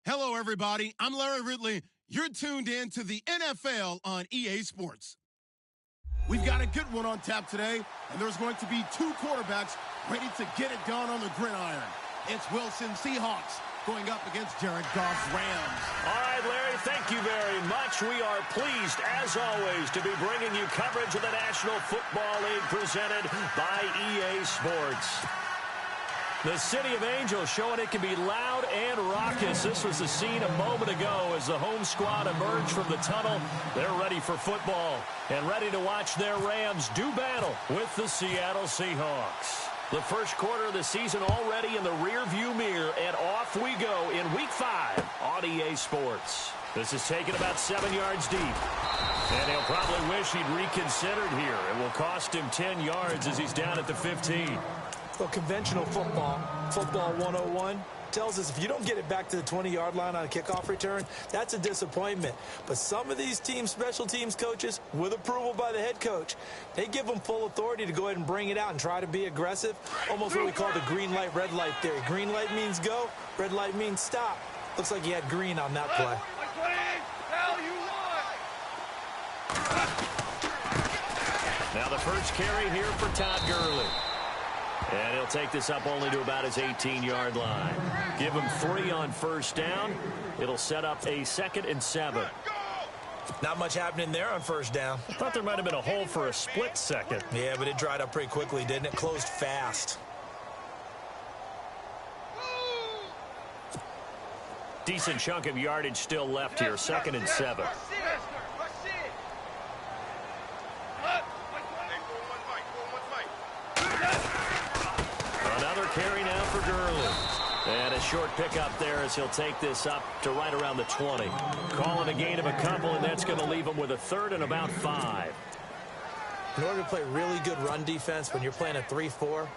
Hello, everybody. I'm Larry Ridley. You're tuned in to the NFL on EA Sports. We've got a good one on tap today, and there's going to be two quarterbacks ready to get it done on the gridiron. It's Wilson Seahawks going up against Jared Goff's Rams. All right, Larry, thank you very much. We are pleased, as always, to be bringing you coverage of the National Football League presented by EA Sports. The City of Angels showing it can be loud and raucous. This was the scene a moment ago as the home squad emerged from the tunnel. They're ready for football and ready to watch their Rams do battle with the Seattle Seahawks. The first quarter of the season already in the rearview mirror, and off we go in Week 5 on EA Sports. This is taken about 7 yards deep. And he'll probably wish he'd reconsidered here. It will cost him 10 yards as he's down at the 15. Well, conventional football 101, tells us if you don't get it back to the 20-yard line on a kickoff return, that's a disappointment. But some of these special teams coaches, with approval by the head coach, they give them full authority to go ahead and bring it out and try to be aggressive, almost what we call the green light, red light theory. Green light means go, red light means stop. Looks like he had green on that play. Now the first carry here for Todd Gurley. And he'll take this up only to about his 18-yard line. Give him 3 on first down. It'll set up a 2nd and 7. Not much happening there on first down. I thought there might have been a hole for a split second. Yeah, but it dried up pretty quickly, didn't it? Closed fast. Decent chunk of yardage still left here. 2nd and 7. Another carry now for Gurley. And a short pickup there as he'll take this up to right around the 20. Calling a gain of a couple, and that's going to leave him with a 3rd and about 5. In order to play really good run defense when you're playing a 3-4,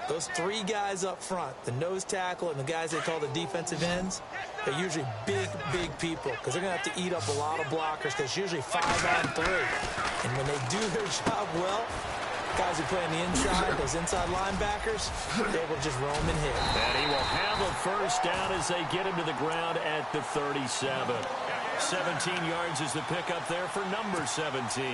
those 3 guys up front, the nose tackle and the guys they call the defensive ends, they're usually big people because they're going to have to eat up a lot of blockers because it's usually 5 on 3. And when they do their job well, guys who play on the inside, those inside linebackers, they will just roam and hit. And he will have a first down as they get him to the ground at the 37. 17 yards is the pickup there for number 17.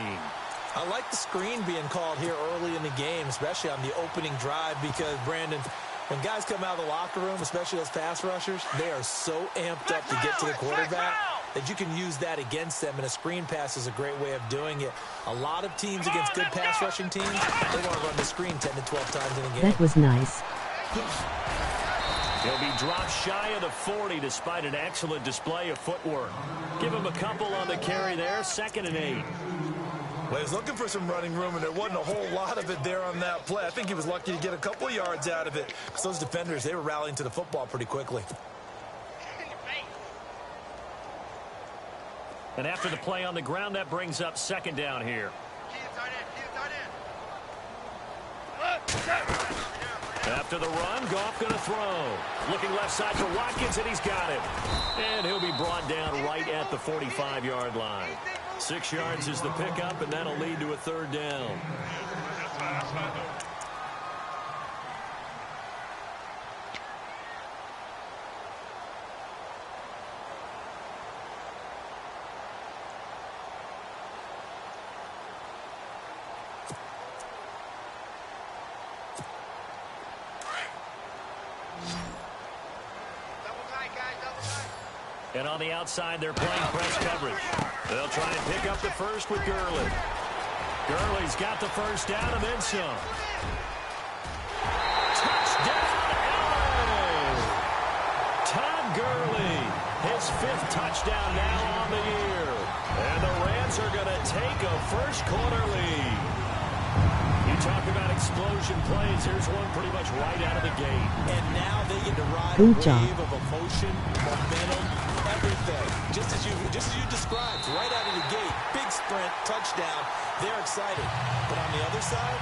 I like the screen being called here early in the game, especially on the opening drive, because, Brandon, when guys come out of the locker room, especially those pass rushers, they are so amped up to get to the quarterback that you can use that against them, and a screen pass is a great way of doing it. A lot of teams against good pass rushing teams, they want to run the screen 10 to 12 times in a game. That was nice. He'll be dropped shy of the 40 despite an excellent display of footwork. Give him a couple on the carry there, 2nd and 8. Well, he was looking for some running room, and there wasn't a whole lot of it there on that play. I think he was lucky to get a couple of yards out of it because those defenders, they were rallying to the football pretty quickly. And after the play on the ground, that brings up 2nd down here. After the run, Goff going to throw. Looking left side for Watkins, and he's got him. And he'll be brought down right at the 45-yard line. 6 yards is the pickup, and that'll lead to a 3rd down. And on the outside, they're playing press coverage. They'll try and pick up the first with Gurley. Gurley's got the first down and then some. Touchdown, LA! Todd Gurley, his 5th touchdown now on the year. And the Rams are going to take a first-quarter lead. You talk about explosion plays. Here's one pretty much right out of the gate. And now they get to ride a wave of emotion, momentum, everything. Just as you described, right out of the gate, big sprint, touchdown. They're excited. But on the other side,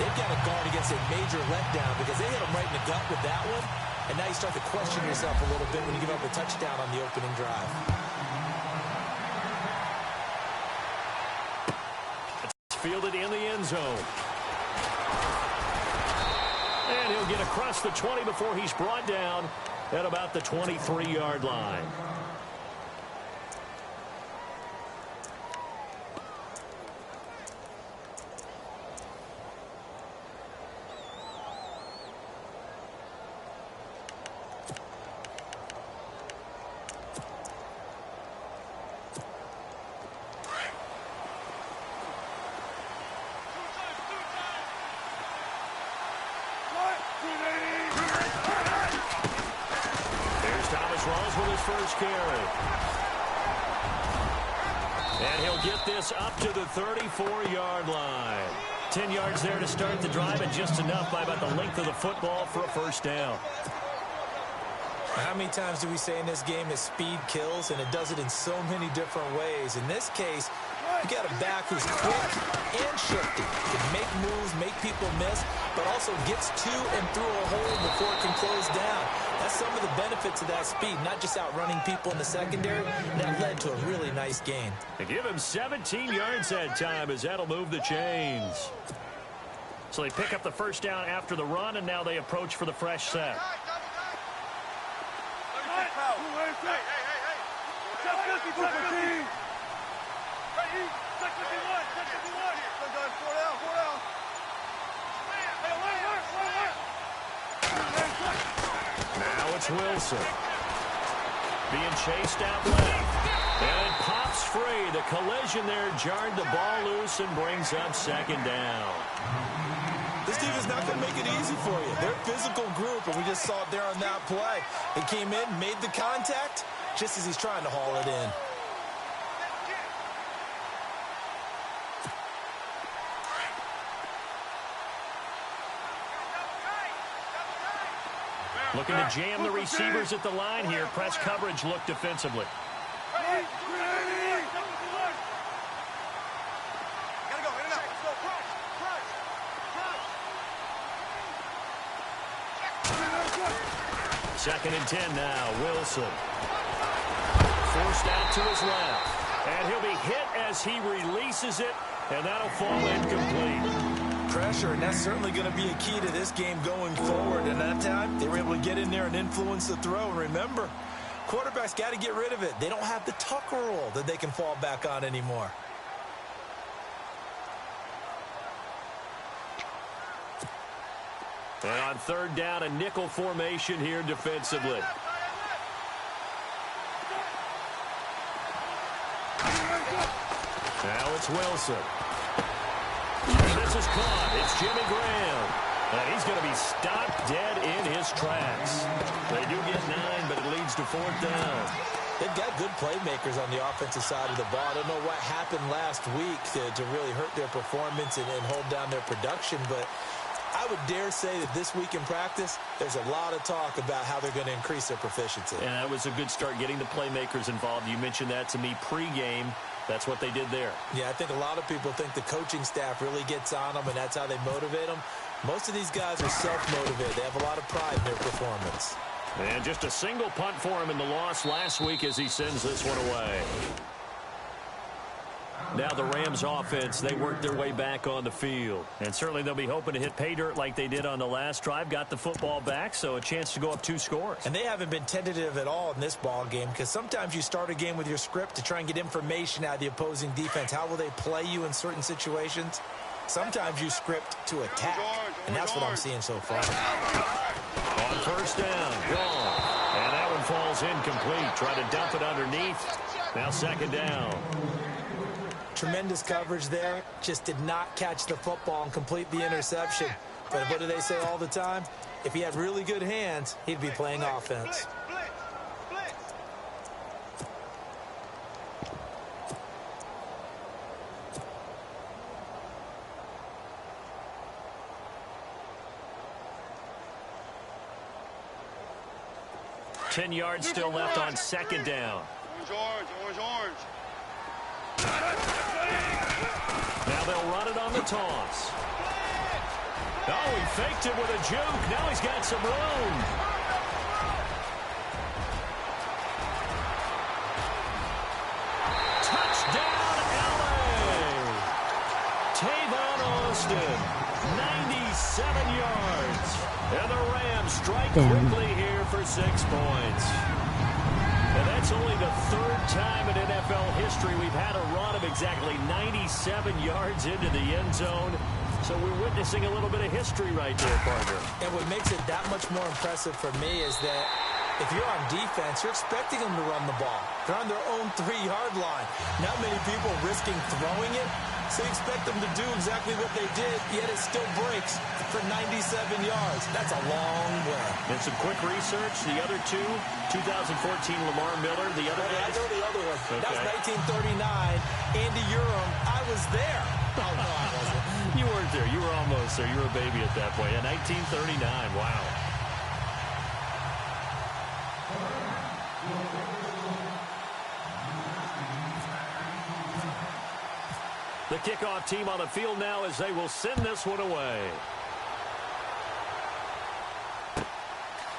they've got to guard against a major letdown because they hit them right in the gut with that one. And now you start to question yourself a little bit when you give up a touchdown on the opening drive. It's fielded in the end zone. And he'll get across the 20 before he's brought down at about the 23-yard line. First carry. And he'll get this up to the 34-yard line. 10 yards there to start the drive, and just enough by about the length of the football for a first down. How many times do we say in this game that speed kills, and it does it in so many different ways? In this case, you got a back who's quick and shifty, can make moves, make people miss, but also gets to and through a hole before it can close down. That's some of the benefits of that speed, not just outrunning people in the secondary. That led to a really nice gain. They give him 17 yards that time, as that'll move the chains. So they pick up the first down after the run, and now they approach for the fresh set. Now it's Wilson. Being chased out left. And it pops free. The collision there jarred the ball loose and brings up second down. This team is not going to make it easy for you. They're a physical group, and we just saw it there on that play. He came in, made the contact, just as he's trying to haul it in. Looking to jam the receivers at the line here. Press coverage look defensively. Second and 10 now. Wilson. Forced out to his left. And he'll be hit as he releases it, and that'll fall incomplete. Pressure, and that's certainly going to be a key to this game going forward. And that time, they were able to get in there and influence the throw. And remember, quarterbacks got to get rid of it. They don't have the Tucker rule that they can fall back on anymore. And on third down, a nickel formation here defensively. Now it's Wilson. And this is caught. It's Jimmy Graham. And he's going to be stopped dead in his tracks. They do get 9, but it leads to fourth down. They've got good playmakers on the offensive side of the ball. I don't know what happened last week to really hurt their performance and hold down their production, but I would dare say that this week in practice, there's a lot of talk about how they're going to increase their proficiency. And that was a good start, getting the playmakers involved. You mentioned that to me pregame. That's what they did there. Yeah, I think a lot of people think the coaching staff really gets on them, and that's how they motivate them. Most of these guys are self-motivated. They have a lot of pride in their performance. And just a single punt for him in the loss last week as he sends this one away. Now the Rams offense, they work their way back on the field. And certainly they'll be hoping to hit pay dirt like they did on the last drive. Got the football back, so a chance to go up 2 scores. And they haven't been tentative at all in this ball game, because sometimes you start a game with your script to try and get information out of the opposing defense. How will they play you in certain situations? Sometimes you script to attack, and that's what I'm seeing so far. On first down, gone. And that one falls incomplete. Try to dump it underneath. Now second down. Tremendous coverage there. Just did not catch the football and complete the interception. But what do they say all the time? If he had really good hands, he'd be playing offense. Ten yards still left on second down. Orange. Now they'll run it on the toss. Oh, he faked it with a juke. Now he's got some room. Touchdown, LA. Tavon Austin, 97 yards. And the Rams strike quickly here for for 6 points. And that's only the third time in NFL history we've had a run of exactly 97 yards into the end zone. So we're witnessing a little bit of history right there, partner. And what makes it that much more impressive for me is that if you're on defense, you're expecting them to run the ball. They're on their own 3-yard line. Not many people risking throwing it, so you expect them to do exactly what they did, yet it still breaks for 97 yards. That's a long way. And some quick research, the other two, 2014 Lamar Miller, the other I know the other one. Okay. That was 1939. Andy Urim, I was there. Oh, no, I wasn't. You weren't there. You were almost there. You were a baby at that point. Yeah, 1939. Wow. The kickoff team on the field now as they will send this one away.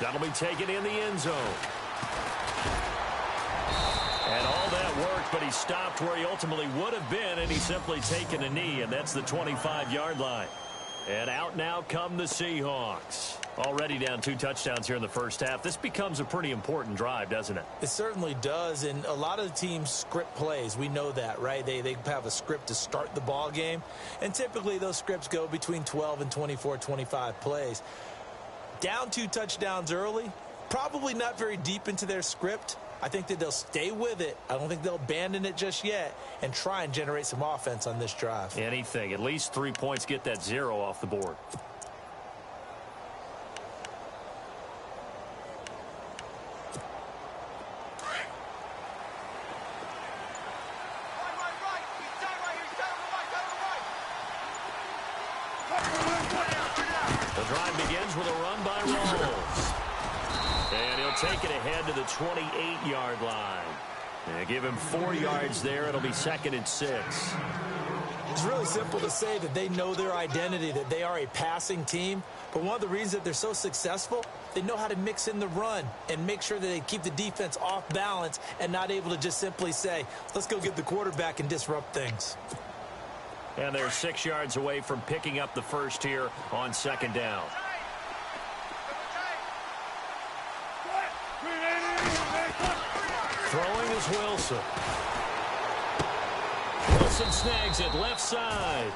That'll be taken in the end zone. And all that worked, but he stopped where he ultimately would have been, and he's simply taken a knee, and that's the 25-yard line. And out now come the Seahawks. Already down 2 touchdowns here in the first half. This becomes a pretty important drive, doesn't it? It certainly does, and a lot of the teams script plays. We know that, right? They have a script to start the ball game, and typically those scripts go between 12 and 24, 25 plays. Down 2 touchdowns early, probably not very deep into their script. I think that they'll stay with it. I don't think they'll abandon it just yet and try and generate some offense on this drive. Anything. At least 3 points, get that 0 off the board. The drive begins with a run by Rolls. And he'll take it ahead to the 28-yard line. And give him 4 yards there. It'll be 2nd and 6. It's really simple to say that they know their identity, that they are a passing team. But one of the reasons that they're so successful, they know how to mix in the run and make sure that they keep the defense off balance and not able to just simply say, let's go get the quarterback and disrupt things. And they're 6 yards away from picking up the first here on 2nd down. Throwing is Wilson. Wilson snags it left side.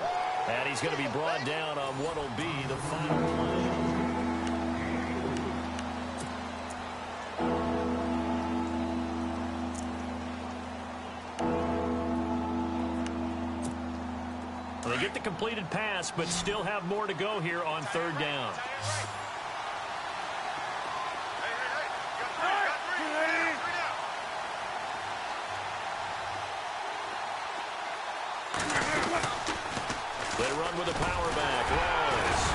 And he's going to be brought down on what will be the final play. They get the completed pass, but still have more to go here on 3rd down. They run with a power back. Rolls.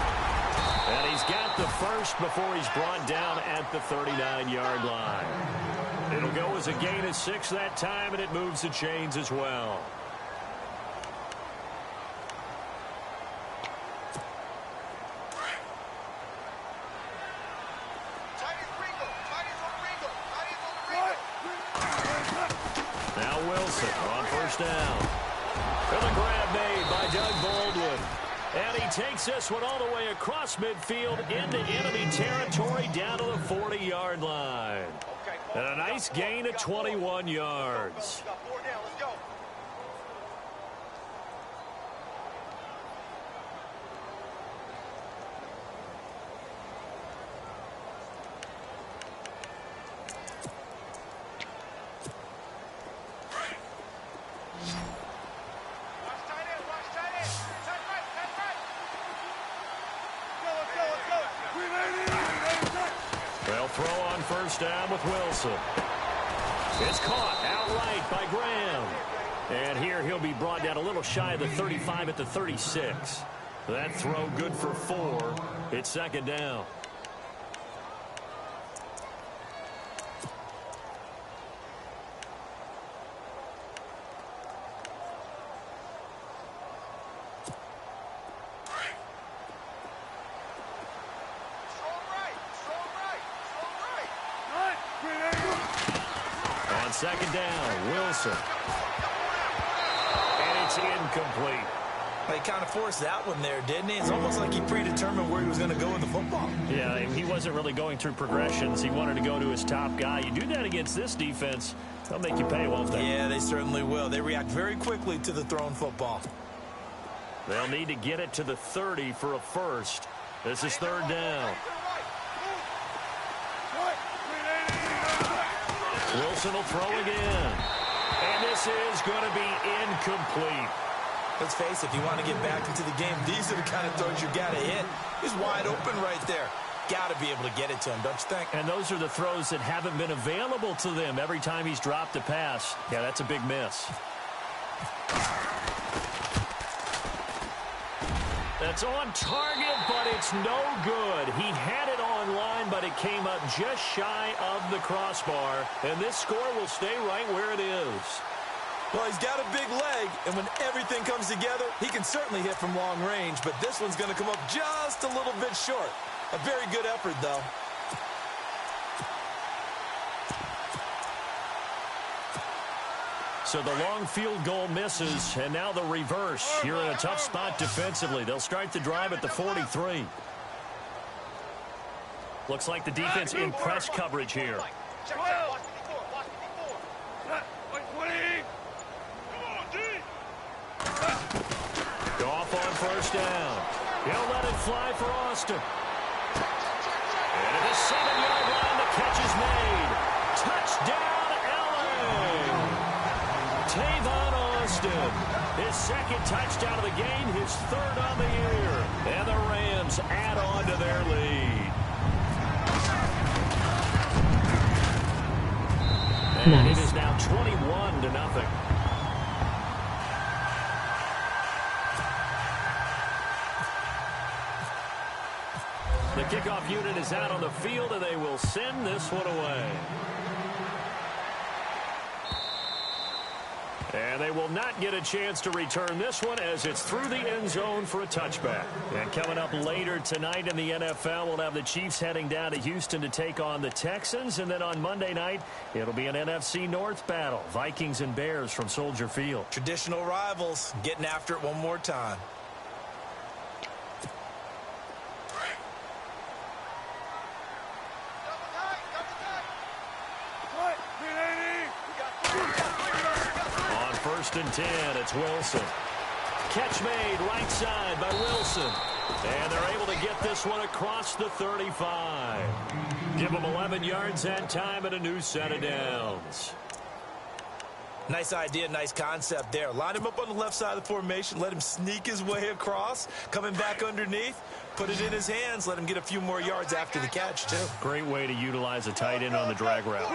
And he's got the first before he's brought down at the 39-yard line. It'll go as a gain of 6 that time, and it moves the chains as well. Now Wilson on 1st down. And a grab made by Doug Baldwin. And he takes this one all the way across midfield into enemy territory down to the 40-yard line. And a nice gain of 21 yards. They'll throw on 1st down with Wilson. It's caught outright by Graham. And here he'll be brought down a little shy of the 35 at the 36. That throw good for 4. It's 2nd down. On 2nd down, Wilson. And it's incomplete. He kind of forced that one there, didn't he? It's almost like he predetermined where he was going to go with the football. Yeah, he wasn't really going through progressions. He wanted to go to his top guy. You do that against this defense, they'll make you pay, won't they? Yeah, they certainly will. They react very quickly to the thrown football. They'll need to get it to the 30 for a first. This is third down. Wilson will throw again. And this is going to be incomplete. Let's face it, if you want to get back into the game, these are the kind of throws you got to hit. He's wide open right there. Got to be able to get it to him, don't you think? And those are the throws that haven't been available to them every time he's dropped a pass. Yeah, that's a big miss. That's on target, but it's no good. He had it online, but it came up just shy of the crossbar. And this score will stay right where it is. Well, he's got a big leg, and when everything comes together, he can certainly hit from long range, but this one's going to come up just a little bit short. A very good effort, though. So the long field goal misses, and now the reverse. You're in a tough spot defensively. They'll start the drive at the 43. Looks like the defense in press coverage here. Goff on first down. He'll let it fly for Austin. And at the 7-yard line, the catch is made. Touchdown, LA! Tavon Austin, his second touchdown of the game, his third on the year. And the Rams add on to their lead. And it is now 21-0. The kickoff unit is out on the field, and they will send this one away. And they will not get a chance to return this one as it's through the end zone for a touchback. And coming up later tonight in the NFL, we'll have the Chiefs heading down to Houston to take on the Texans. And then on Monday night, it'll be an NFC North battle. Vikings and Bears from Soldier Field. Traditional rivals getting after it one more time. First and 10, it's Wilson. Catch made right side by Wilson. And they're able to get this one across the 35. Give them 11 yards that time and a new set of downs. Nice idea, nice concept there. Line him up on the left side of the formation. Let him sneak his way across. Coming back underneath. Put it in his hands. Let him get a few more yards after the catch, too. Great way to utilize a tight end on the drag route.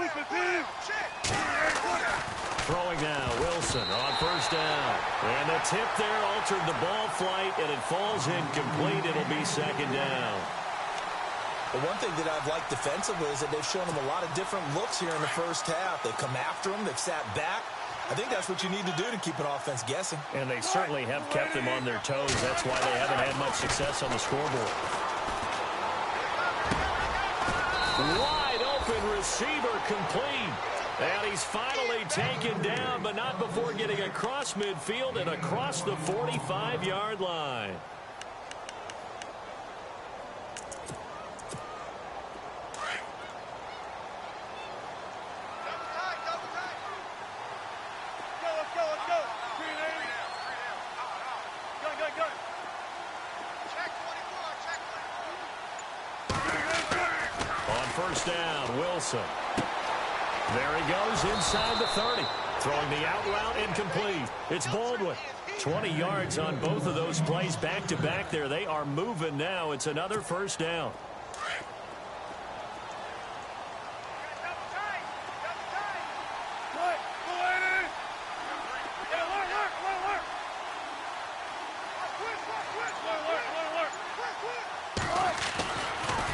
Throwing now, Wilson on first down. And the tip there altered the ball flight, and it falls incomplete. It'll be second down. The one thing that I've liked defensively is that they've shown him a lot of different looks here in the first half. They've come after him. They've sat back. I think that's what you need to do to keep an offense guessing. And they certainly have kept them on their toes. That's why they haven't had much success on the scoreboard. Wide open receiver complete. And he's finally taken down, but not before getting across midfield and across the 45-yard line. On first down, Wilson. There he goes inside the 30. Throwing the out route incomplete. It's Baldwin. 20 yards on both of those plays back-to-back there. They are moving now. It's another first down.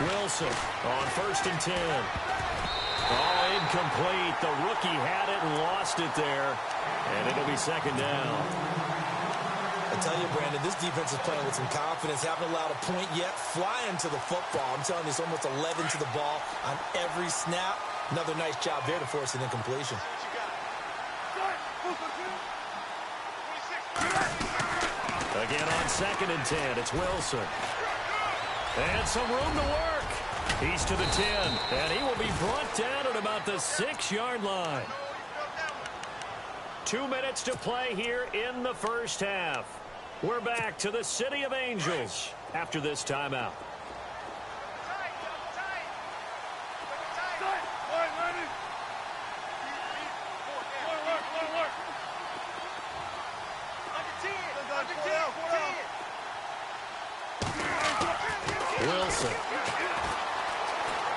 Wilson on first and 10. Oh, incomplete. The rookie had it and lost it there. And it'll be second down. I tell you, Brandon, this defense is playing with some confidence. Haven't allowed a point yet. Flying to the football. I'm telling you, it's almost 11 to the ball on every snap. Another nice job there to force an Again on 2nd and 10, it's Wilson. And some room to work. He's to the 10, and he will be brought down at about the 6-yard line. 2 minutes to play here in the first half. We're back to the City of Angels after this timeout. Wilson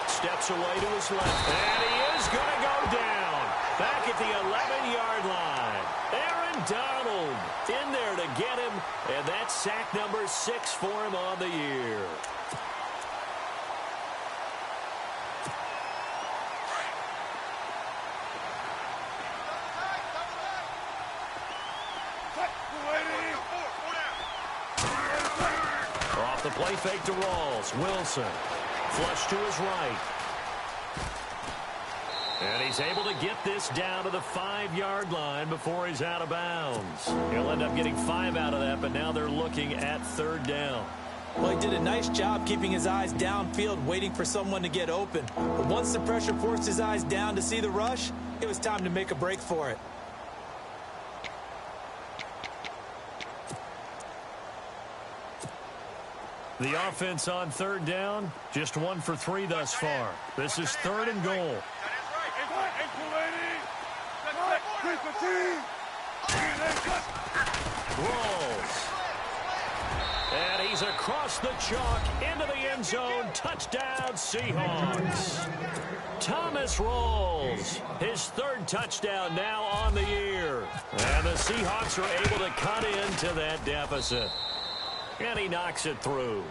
steps away to his left, and he is going to go down back at the 11-yard line. Aaron Donald in there to get him, and that's sack number 6 for him on the year. Off the play fake to Rawls. Wilson flush to his right. And he's able to get this down to the 5-yard line before he's out of bounds. He'll end up getting 5 out of that, but now they're looking at 3rd down. Well, he did a nice job keeping his eyes downfield, waiting for someone to get open. But once the pressure forced his eyes down to see the rush, it was time to make a break for it. The offense on 3rd down, just 1 for 3 thus far. This is 3rd and goal. Rolls. And he's across the chalk into the end zone. Touchdown, Seahawks. Thomas Rawls, his 3rd touchdown now on the year. And the Seahawks are able to cut into that deficit. And he knocks it through.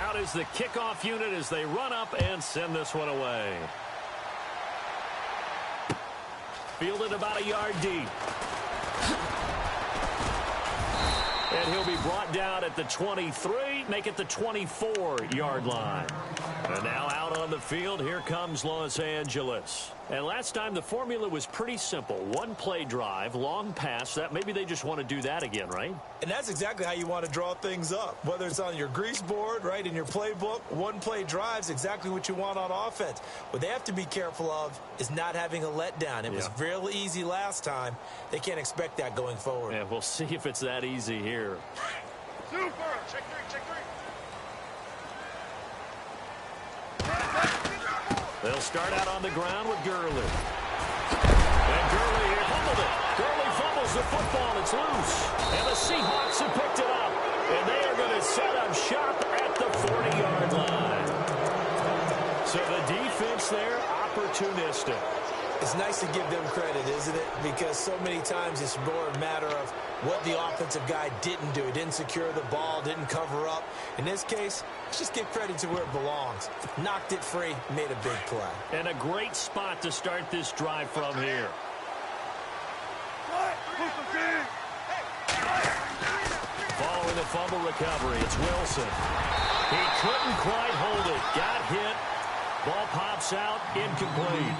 Out is the kickoff unit as they run up and send this one away. Fielded about a yard deep. And he'll be brought down at the 23, make it the 24-yard line. And now out on the field, here comes Los Angeles. And last time the formula was pretty simple. 1-play drive, long pass. That maybe they just want to do that again, right? And that's exactly how you want to draw things up. Whether it's on your grease board, right, in your playbook, 1-play drive's exactly what you want on offense. What they have to be careful of is not having a letdown. It was real easy last time. They can't expect that going forward. Yeah, we'll see if it's that easy here. Super. Check 3, check 3. They'll start out on the ground with Gurley. And Gurley here fumbled it. Gurley fumbles the football. It's loose. And the Seahawks have picked it up. And they are going to set up shop at the 40-yard line. So the defense there, opportunistic. It's nice to give them credit, isn't it? Because so many times it's more a matter of what the offensive guy didn't do. He didn't secure the ball, didn't cover up. In this case, let's just give credit to where it belongs. Knocked it free, made a big play. And a great spot to start this drive from here. Following the fumble recovery, it's Wilson. He couldn't quite hold it. Got hit. Ball pops out, incomplete.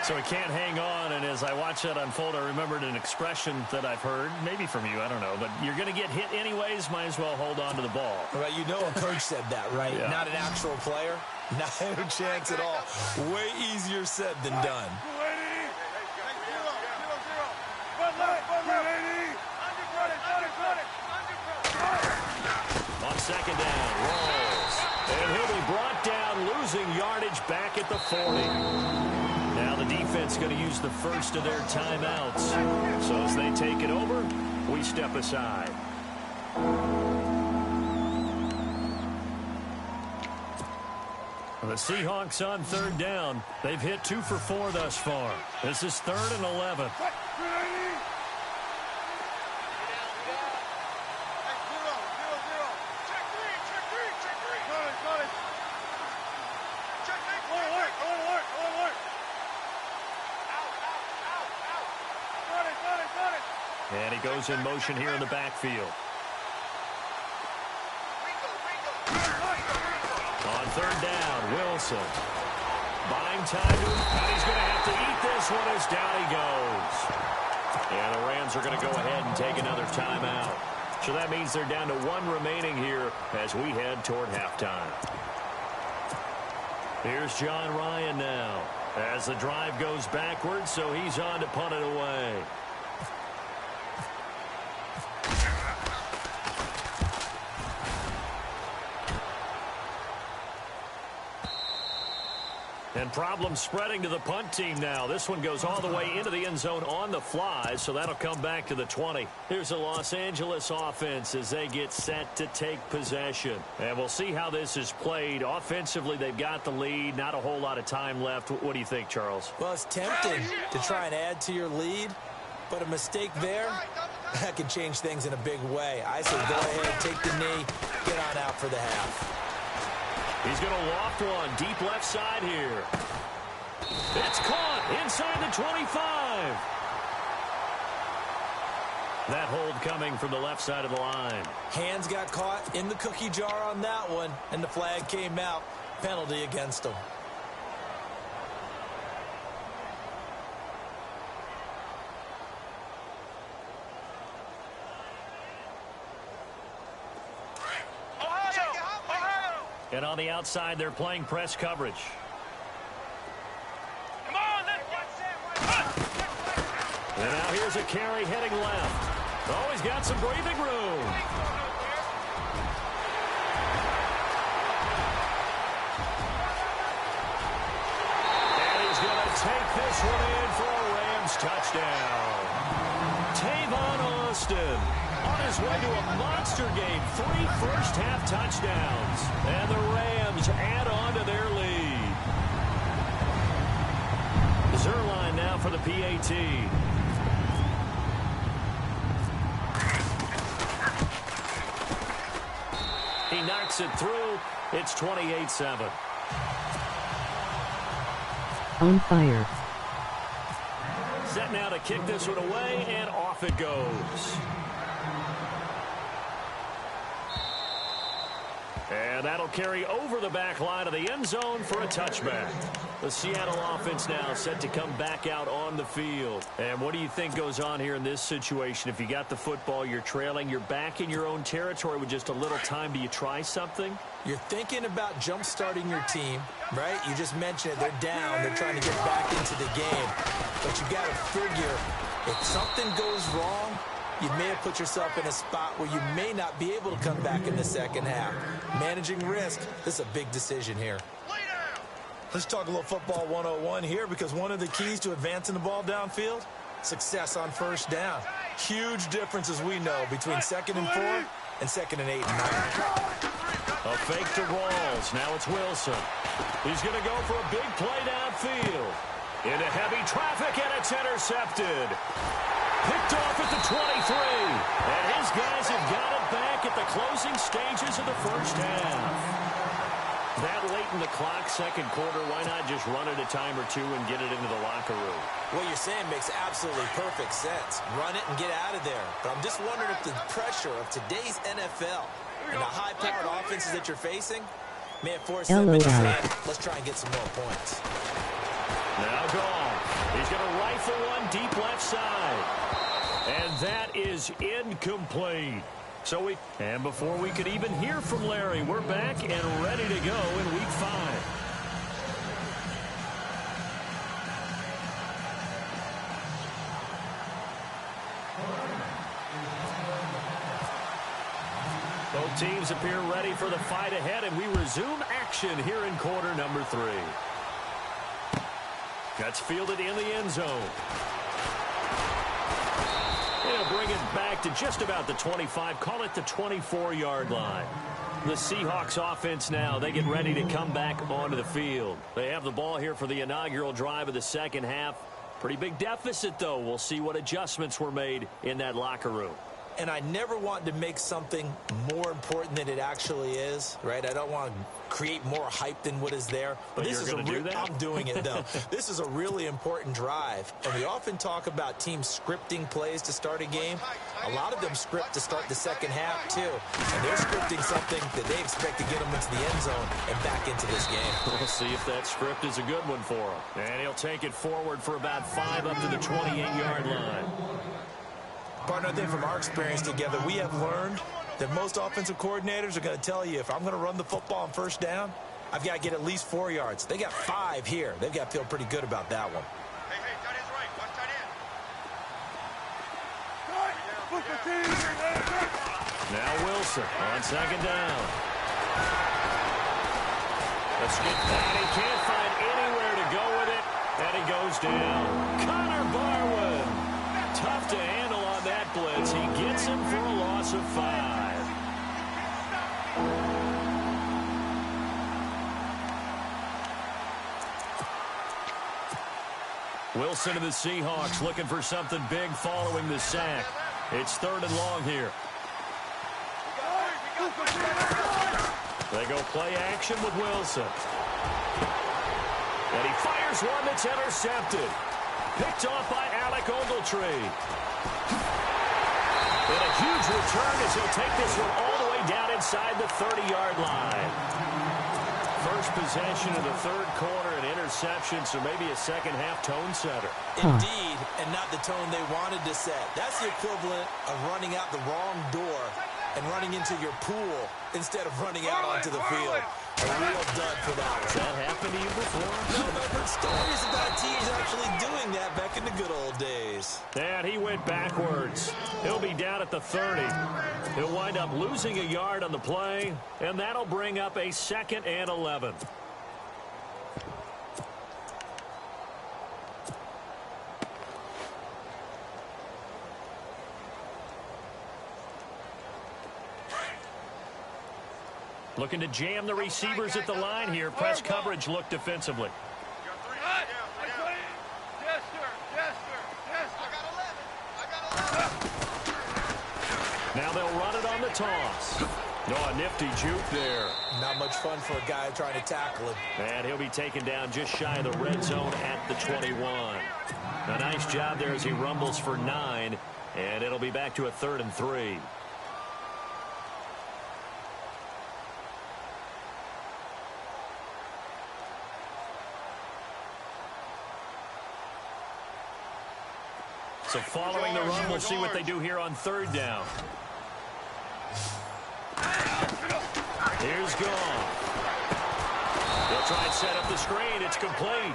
So he can't hang on, and as I watch that unfold, I remembered an expression that I've heard, maybe from you, I don't know, but you're going to get hit anyways, might as well hold on to the ball. Right, you know a coach said that, right? Yeah. Not an actual player. Not a chance at all. Way easier said than done. On 2nd down, Rawls. And he'll be brought down, losing yardage back at the 40. Now the defense going to use the first of their timeouts. So as they take it over, we step aside. The Seahawks on 3rd down. They've hit 2 for 4 thus far. This is 3rd and 11. And he goes in motion here in the backfield. third down, Wilson. Buying time, and he's going to have to eat this one as down he goes. And the Rams are going to go ahead and take another timeout. So that means they're down to 1 remaining here as we head toward halftime. Here's John Ryan now as the drive goes backwards, so he's on to punt it away. And problems spreading to the punt team now. This one goes all the way into the end zone on the fly, so that'll come back to the 20. Here's the Los Angeles offense as they get set to take possession. And we'll see how this is played. Offensively, they've got the lead. Not a whole lot of time left. What do you think, Charles? Well, it's tempting to try and add to your lead, but a mistake there, that could change things in a big way. I say go ahead, take the knee, get on out for the half. He's going to loft one deep left side here. It's caught inside the 25. That hold coming from the left side of the line. Hands got caught in the cookie jar on that one, and the flag came out. Penalty against him. And on the outside, they're playing press coverage. Come on, and now here's a carry heading left. Oh, he's got some breathing room. And he's going to take this one in for a Rams touchdown. Tavon Austin on his way to a monster game. 3 first-half touchdowns. And the Rams add on to their lead. Zerline now for the PAT. He knocks it through. It's 28-7. On fire. Set now to kick this one away, and off it goes. And that'll carry over the back line of the end zone for a touchback. The Seattle offense now set to come back out on the field. And what do you think goes on here in this situation? If you got the football, you're trailing, you're back in your own territory with just a little time. Do you try something? You're thinking about jump-starting your team, right? You just mentioned it. They're down. They're trying to get back into the game. But you got to figure if something goes wrong, you may have put yourself in a spot where you may not be able to come back in the second half. Managing risk, this is a big decision here. Let's talk a little football 101 here, because one of the keys to advancing the ball downfield, success on first down. Huge difference, as we know, between 2nd and 4 and 2nd and 8 and 9. A fake to Rawls. Now it's Wilson. He's going to go for a big play downfield. Into heavy traffic, and it's intercepted. Picked off at the 23. And his guys have got it back at the closing stages of the first half. That late in the clock, second quarter, why not just run it a time or two and get it into the locker room? What you're saying makes absolutely perfect sense. Run it and get out of there. But I'm just wondering if the pressure of today's NFL and the high-powered offenses that you're facing may have forced them into saying, let's try and get some more points. Now gone. He's going to rifle one deep left side. And that is incomplete. And before we could even hear from Larry, we're back and ready to go in Week 5. Both teams appear ready for the fight ahead, and we resume action here in quarter number 3. That's fielded in the end zone. They'll bring it back to just about the 25, call it the 24-yard line. The Seahawks offense now, they get ready to come back onto the field. They have the ball here for the inaugural drive of the second half. Pretty big deficit, though. We'll see what adjustments were made in that locker room. And I never want to make something more important than it actually is, right? I don't want to create more hype than what is there. But this is I'm doing it, though. This is a really important drive. And we often talk about teams scripting plays to start a game. A lot of them script to start the second half, too. And they're scripting something that they expect to get them into the end zone and back into this game. We'll see if that script is a good one for him. And he'll take it forward for about 5 up to the 28-yard line. Partner, I think from our experience together, we have learned that most offensive coordinators are going to tell you, if I'm going to run the football on first down, I've got to get at least 4 yards. They got 5 here. They've got to feel pretty good about that one. Hey, tight end's right. Watch tight end. Now Wilson on second down. Let's get that. He can't find anywhere to go with it. And he goes down. Connor Barwin. Tough to handle on that blitz. He gets him for a loss of 5. Wilson of the Seahawks looking for something big following the sack. It's 3rd and long here. They go play action with Wilson. And he fires one that's intercepted. Picked off by Alec Ogletree. And a huge return as he'll take this one all the way down inside the 30-yard line. First possession of the 3rd quarter, an interception, so maybe a second-half tone setter. Indeed, and not the tone they wanted to set. That's the equivalent of running out the wrong door and running into your pool instead of running out onto the field. A real dud for that one. Has that happened to you before? No, I've heard stories about teams actually doing that back in the good old days. And he went backwards. He'll be down at the 30. He'll wind up losing a yard on the play, and that'll bring up a 2nd and 11. Looking to jam the receivers at the line here. Press coverage look defensively. Now they'll run it on the toss. No, a nifty juke there. Not much fun for a guy trying to tackle him. And he'll be taken down just shy of the red zone at the 21. A nice job there as he rumbles for 9. And it'll be back to a 3rd and 3. So following the run, we'll see what they do here on 3rd down. Here's Goff. He'll try and set up the screen. It's complete.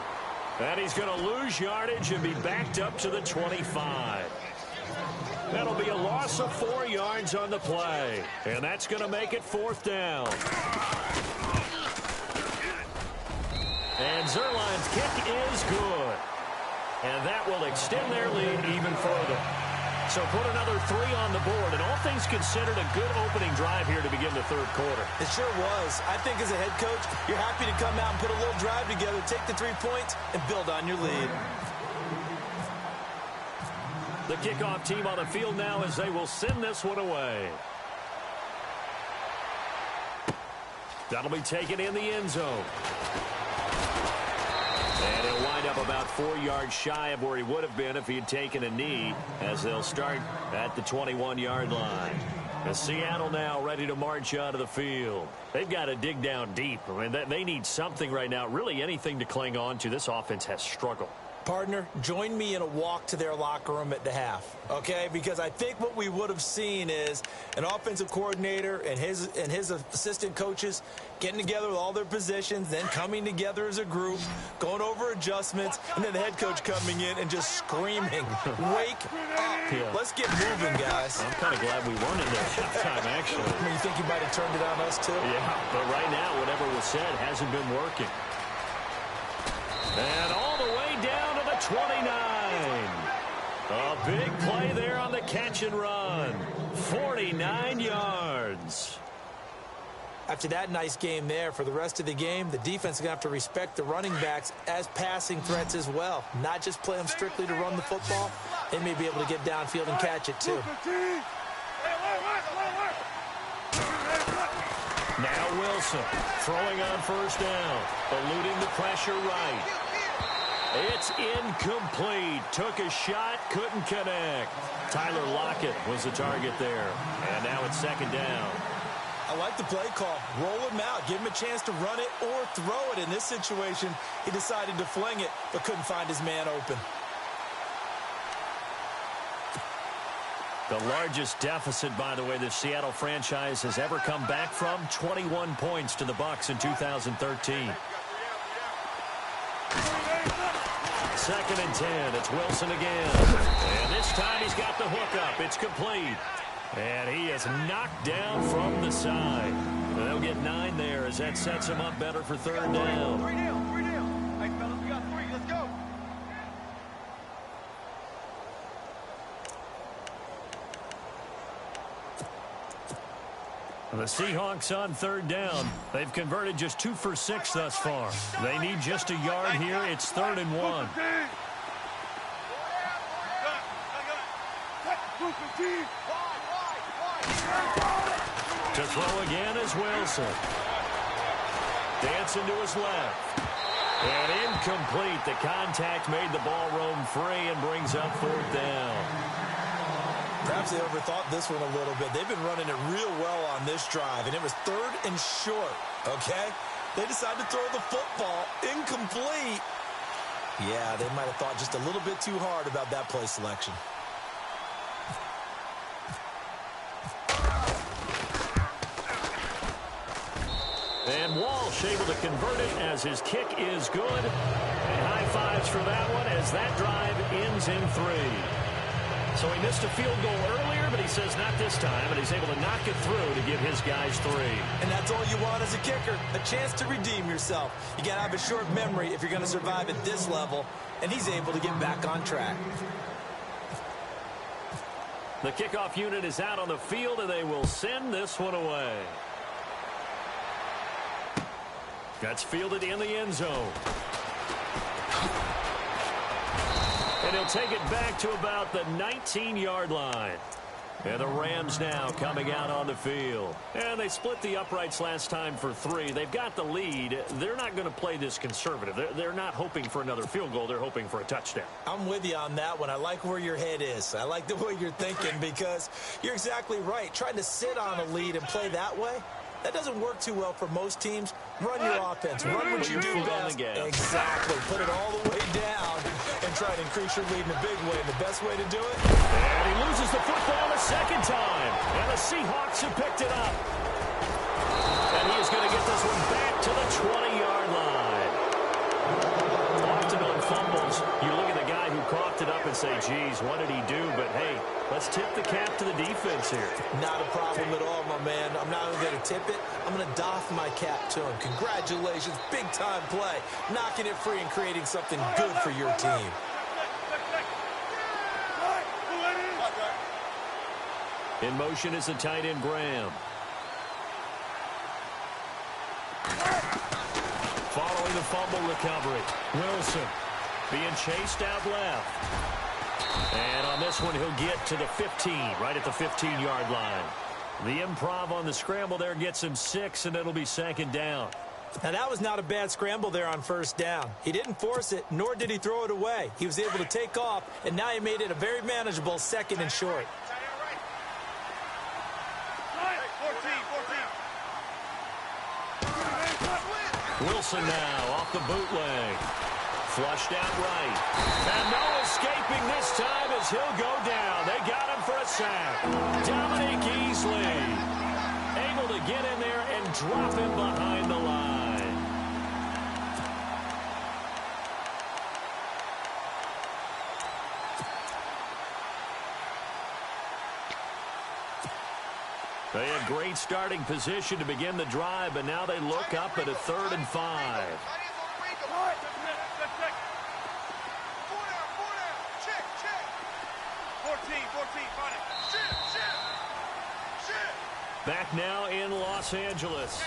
And he's going to lose yardage and be backed up to the 25. That'll be a loss of 4 yards on the play. And that's going to make it 4th down. And Zerline's kick is good. And that will extend their lead even further. So put another 3 on the board. And all things considered, a good opening drive here to begin the 3rd quarter. It sure was. I think as a head coach, you're happy to come out and put a little drive together, take the 3 points, and build on your lead. The kickoff team on the field now as they will send this one away. That'll be taken in the end zone. And he'll wind up about 4 yards shy of where he would have been if he had taken a knee, as they'll start at the 21-yard line. And Seattle now ready to march out of the field. They've got to dig down deep. I mean, they need something right now, really anything to cling on to. This offense has struggled. Partner, join me in a walk to their locker room at the half, okay? Because I think what we would have seen is an offensive coordinator and his assistant coaches getting together with all their positions, then coming together as a group, going over adjustments, and then the head coach coming in and just screaming, wake up. Yeah. Let's get moving, guys. I'm kind of glad we weren't in there halftime, actually. I mean, you think you might have turned it on us, too? Yeah, but right now, whatever was said hasn't been working. And all the way down to the 29. A big play there on the catch and run. 49 yards. After that nice game there, for the rest of the game, the defense is going to have to respect the running backs as passing threats as well. Not just play them strictly to run the football. They may be able to get downfield and catch it, too. Now Wilson throwing on first down, eluding the pressure right. It's incomplete. Took a shot, couldn't connect. Tyler Lockett was the target there. And now it's second down. I like the play call. Roll him out. Give him a chance to run it or throw it. In this situation, he decided to fling it, but couldn't find his man open. The largest deficit, by the way, the Seattle franchise has ever come back from, 21 points to the Bucs in 2013. Second and 10. It's Wilson again. And this time he's got the hook up. It's complete. And he is knocked down from the side. They'll get 9 there as that sets him up better for third down. 3 down, 3 down. Hey, fellas, we got 3. Let's go. The Seahawks on third down. They've converted just 2 for 6 thus far. They need just a yard here. It's 3rd and 1. To throw again is Wilson. Dancing to his left. And incomplete. The contact made the ball roam free and brings up 4th down. Perhaps they overthought this one a little bit. They've been running it real well on this drive, and it was 3rd and short, okay? They decided to throw the football incomplete. Yeah, they might have thought just a little bit too hard about that play selection. And Walsh able to convert it as his kick is good. And high fives for that one as that drive ends in 3. So he missed a field goal earlier, but he says not this time, and he's able to knock it through to give his guys 3. And that's all you want as a kicker, a chance to redeem yourself. You got to have a short memory if you're going to survive at this level, and he's able to get back on track. The kickoff unit is out on the field, and they will send this one away. That's fielded in the end zone. And he'll take it back to about the 19-yard line. And the Rams now coming out on the field. And they split the uprights last time for 3. They've got the lead. They're not going to play this conservative. They're not hoping for another field goal. They're hoping for a touchdown. I'm with you on that one. I like where your head is. I like the way you're thinking because you're exactly right. Trying to sit on a lead and play that way, that doesn't work too well for most teams. Run your offense. Run what you do best. Exactly. Put it all the way down and try to increase your lead in a big way. And the best way to do it? And he loses the football a second time. And the Seahawks have picked it up. And he is going to get this one back to the 20-yard line. Often on fumbles, you look at the guy who coughed it up and say, geez, what did he do? But, hey, let's tip the cap to the defense here. Not a problem at all, my man. I'm not only going to tip it, I'm going to doff my cap to him. Congratulations, big-time play. Knocking it free and creating something good for your team. In motion is the tight end, Graham. Following the fumble recovery, Wilson being chased out left. And on this one, he'll get to the 15, right at the 15-yard line. The improv on the scramble there gets him 6, and it'll be second down. Now, that was not a bad scramble there on first down. He didn't force it, nor did he throw it away. He was able to take off, and now he made it a very manageable 2nd and short. Wilson now off the bootleg. Flushed out right. And no escaping this time as he'll go down. They got him for a sack. Dominic Easley able to get in there and drop him behind the line. They had great starting position to begin the drive, but now they look up at a 3rd and 5. Back now in Los Angeles.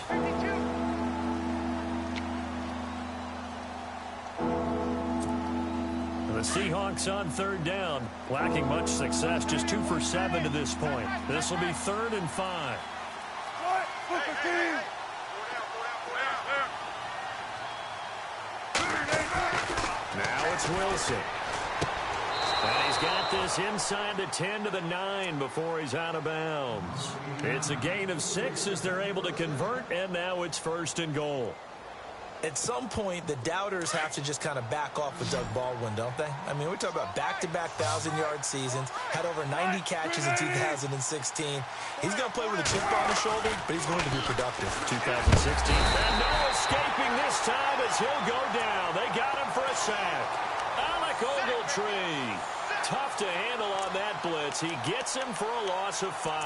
The Seahawks on 3rd down, lacking much success, just 2 for 7 to this point. This will be 3rd and 5. it's Wilson. And he's got this inside the 10 to the 9 before he's out of bounds. It's a gain of 6 as they're able to convert, and now it's 1st and goal. At some point, the doubters have to just kind of back off with Doug Baldwin, don't they? I mean, we're talking about back-to-back 1,000-yard seasons, had over 90 catches in 2016. He's going to play with a chip on his shoulder, but he's going to be productive. 2016. And no escaping this time as he'll go down. They got him for a sack. Alec Ogletree. Tough to handle on that blitz. He gets him for a loss of 5.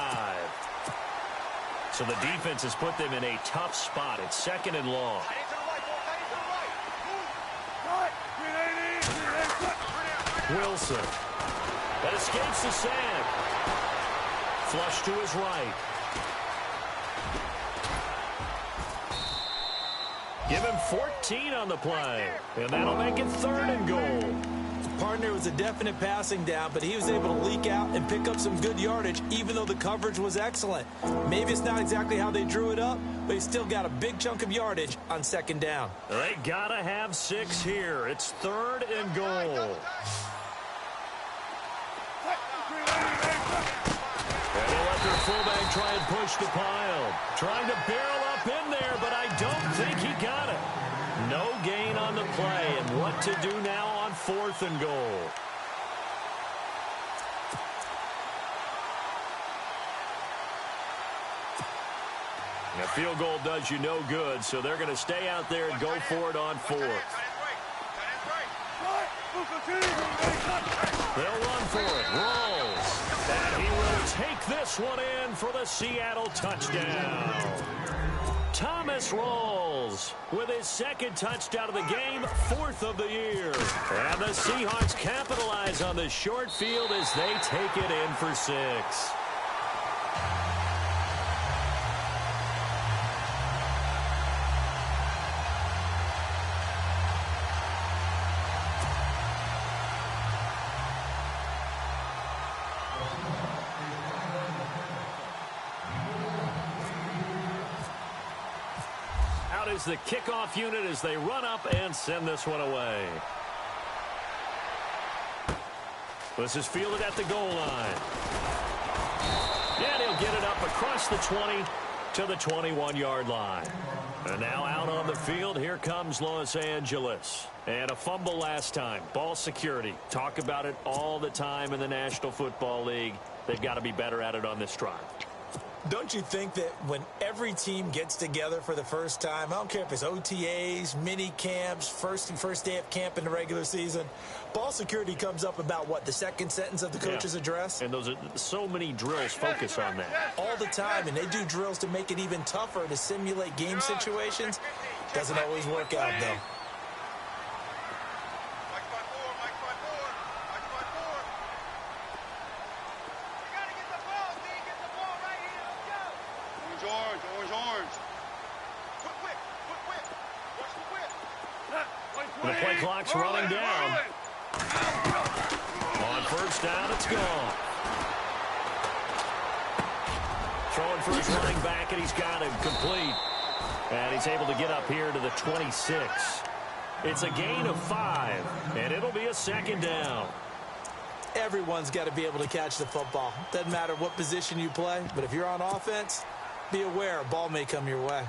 So the defense has put them in a tough spot. It's 2nd and long. Wilson. That escapes the sack. Flush to his right. Give him 14 on the play. And that'll make it 3rd and goal. Partner was a definite passing down, but he was able to leak out and pick up some good yardage, even though the coverage was excellent. Maybe it's not exactly how they drew it up, but he still got a big chunk of yardage on 2nd down. They gotta have 6 here. It's 3rd and goal. And they let their fullback try and push the pile. Trying to barrel up in there, but I don't think he got it. No gain on the play, and what to do now on 4th and goal. A field goal does you no good, so they're going to stay out there and go for it on 4th. They'll run for it. Rolls. And he will take this one in for the Seattle touchdown. Thomas Rawls with his 2nd touchdown of the game, 4th of the year. And the Seahawks capitalize on the short field as they take it in for 6. Is the kickoff unit as they run up and send this one away. This is fielded at the goal line. And he'll get it up across the 20 to the 21-yard line. And now out on the field, here comes Los Angeles. And a fumble last time. Ball security. Talk about it all the time in the National Football League. They've got to be better at it on this drive. Don't you think that when every team gets together for the first time, I don't care if it's OTAs, mini camps, first day of camp in the regular season, ball security comes up about what, the 2nd sentence of the coach's address? And those are so many drills focus on that. All the time, and they do drills to make it even tougher to simulate game situations. Doesn't always work out, though. The play clock's running down. On 1st down, it's gone. Throwing for his running back, and he's got him complete. And he's able to get up here to the 26. It's a gain of 5, and it'll be a 2nd down. Everyone's got to be able to catch the football. Doesn't matter what position you play, but if you're on offense, be aware a ball may come your way.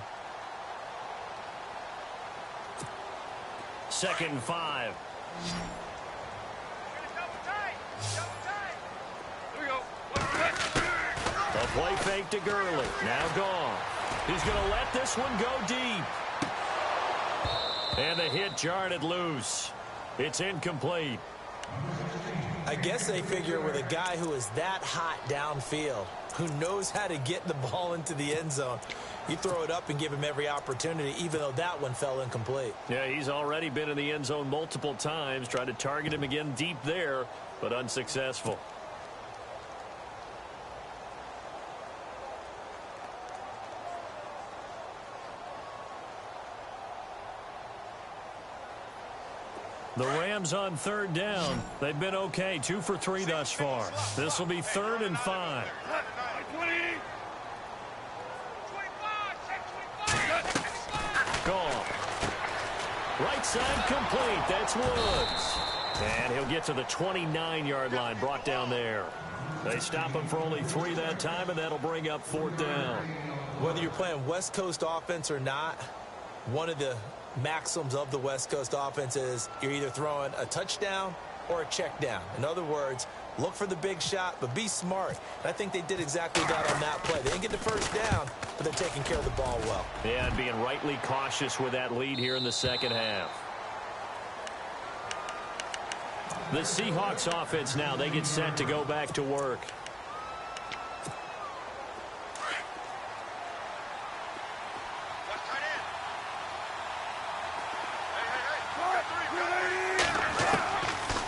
2nd and 5. The play fake to Gurley. Now gone. He's going to let this one go deep. And the hit jarred it loose. It's incomplete. I guess they figure with a guy who is that hot downfield, who knows how to get the ball into the end zone, you throw it up and give him every opportunity, even though that one fell incomplete. Yeah, he's already been in the end zone multiple times, tried to target him again deep there, but unsuccessful. The Rams on 3rd down. They've been okay, 2 for 3 thus far. This will be 3rd and 5. Right side complete. That's Woods. And he'll get to the 29-yard line, brought down there. They stop him for only 3 that time, and that'll bring up 4th down. Whether you're playing West Coast offense or not, one of the maxims of the West Coast offense is you're either throwing a touchdown or a check down. In other words, look for the big shot, but be smart. And I think they did exactly that on that play. They didn't get the first down, but they're taking care of the ball well. Yeah, and being rightly cautious with that lead here in the second half. The Seahawks offense now, they get set to go back to work.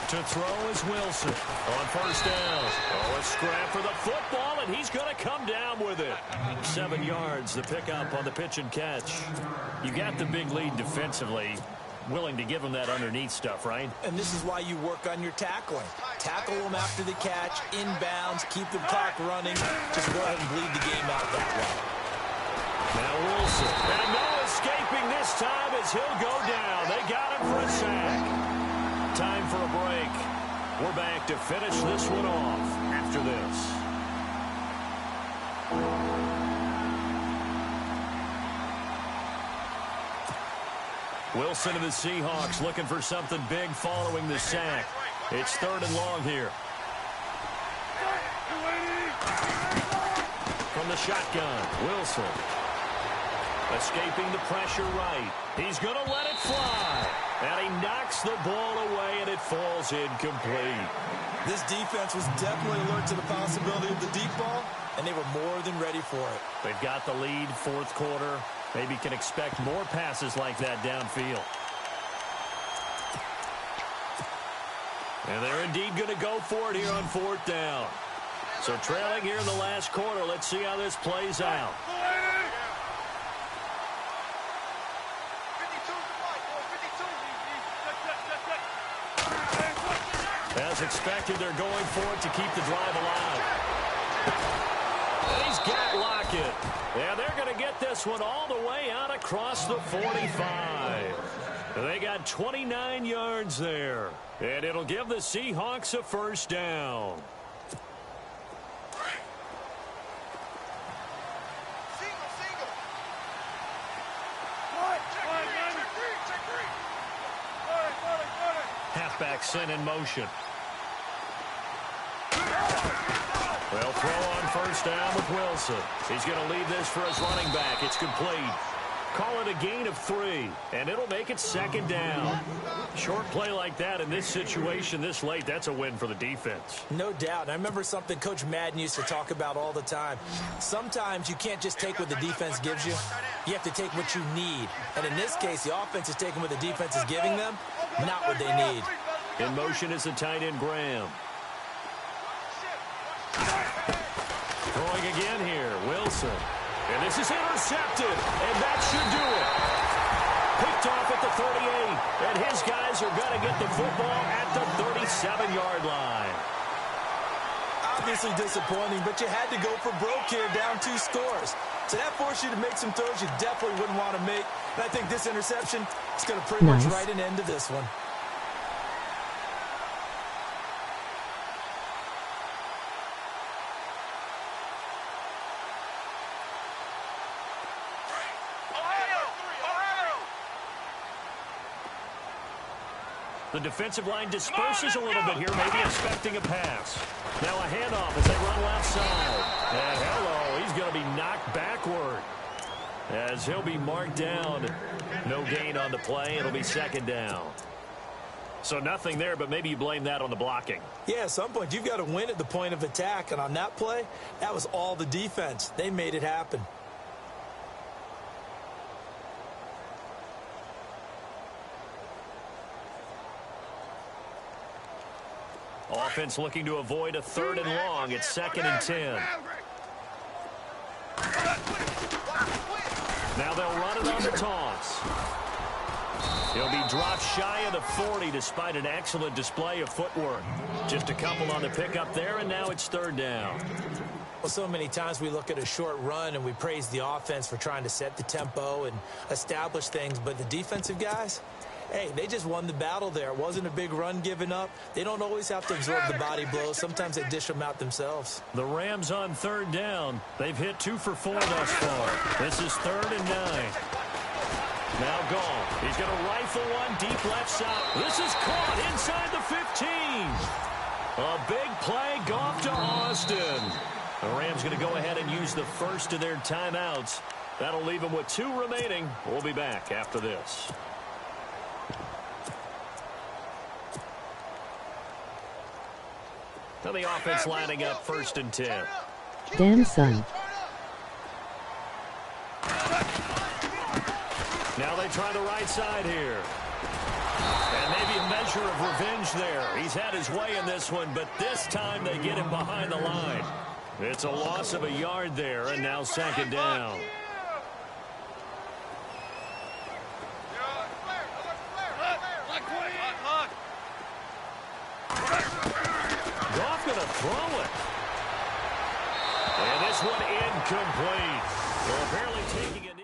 To throw is Wilson on first down. Oh, a scrap for the football, and he's going to come down with it. 7 yards, the pickup on the pitch and catch. You got the big lead defensively. Willing to give them that underneath stuff, right? And this is why you work on your tackling. Tackle them after the catch, inbounds, keep the clock running. Just go ahead and bleed the game out that way. Now Wilson. And no escaping this time as he'll go down. They got him for a sack. Time for a break. We're back to finish this one off after this. Wilson and the Seahawks looking for something big following the sack. It's 3rd and long here. From the shotgun, Wilson. Escaping the pressure right. He's going to let it fly. And he knocks the ball away, and it falls incomplete. This defense was definitely alert to the possibility of the deep ball, and they were more than ready for it. They've got the lead, 4th quarter. Maybe can expect more passes like that downfield. And they're indeed going to go for it here on 4th down. So trailing here in the last quarter. Let's see how this plays out. As expected, they're going for it to keep the drive alive. And he's got Lockett. And they're going to get this one all the way out across the 45. They got 29 yards there. And it'll give the Seahawks a first down. Halfback sent in motion. They'll throw on first down with Wilson. He's going to leave this for his running back. It's complete. Call it a gain of 3, and it'll make it 2nd down. Short play like that in this situation this late, that's a win for the defense. No doubt. And I remember something Coach Madden used to talk about all the time. Sometimes you can't just take what the defense gives you. You have to take what you need. And in this case, the offense is taking what the defense is giving them, not what they need. In motion is the tight end, Graham. Throwing again here, Wilson. And this is intercepted, and that should do it. Picked off at the 38, and his guys are going to get the football at the 37-yard line. Obviously disappointing, but you had to go for broke here, down 2 scores. So that forced you to make some throws you definitely wouldn't want to make. And I think this interception is going to pretty much write an end to this one. The defensive line disperses a little bit here, maybe expecting a pass. Now a handoff as they run left side. And hello, he's going to be knocked backward as he'll be marked down. No gain on the play. It'll be 2nd down. So nothing there, but maybe you blame that on the blocking. Yeah, at some point you've got to win at the point of attack. And on that play, that was all the defense. They made it happen. Offense looking to avoid a 3rd and long. It's 2nd and 10. Now they'll run it on the toss. He'll be dropped shy of the 40 despite an excellent display of footwork. Just a couple on the pickup there, and now it's 3rd down. Well, so many times we look at a short run and we praise the offense for trying to set the tempo and establish things, but the defensive guys, Hey, they just won the battle there. It wasn't a big run given up. They don't always have to absorb the body blows. Sometimes they dish them out themselves. The Rams on third down. They've hit 2 for 4 thus far. This is 3rd and 9. Now Goff. He's going to rifle one deep left side. This is caught inside the 15. A big play, Goff to Austin. The Rams going to go ahead and use the first of their timeouts. That'll leave them with 2 remaining. We'll be back after this. Now the offense lining up 1st and 10. Damn son. Now they try the right side here. And maybe a measure of revenge there. He's had his way in this one, but this time they get him behind the line. It's a loss of a yard there, and now 2nd down. Goff going to throw it. And this one incomplete. Well, apparently taking it.